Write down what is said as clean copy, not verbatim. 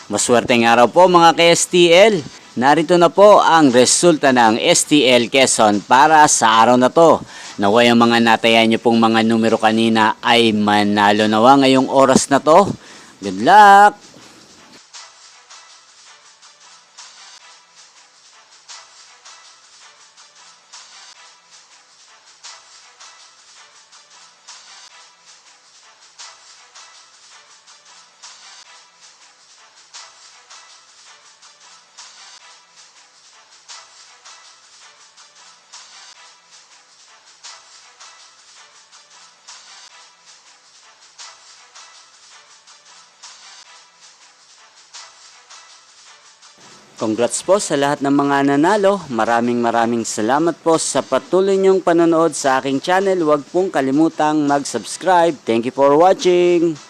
Maswerteng araw po mga ka-STL. Narito na po ang resulta ng STL Quezon para sa araw na to. Naway ang mga natayan nyo pong mga numero kanina ay manalo nawa ngayong oras na to. Good luck! Congrats po sa lahat ng mga nanalo. Maraming salamat po sa patuloy niyong panonood sa aking channel. Huwag pong kalimutang mag-subscribe. Thank you for watching.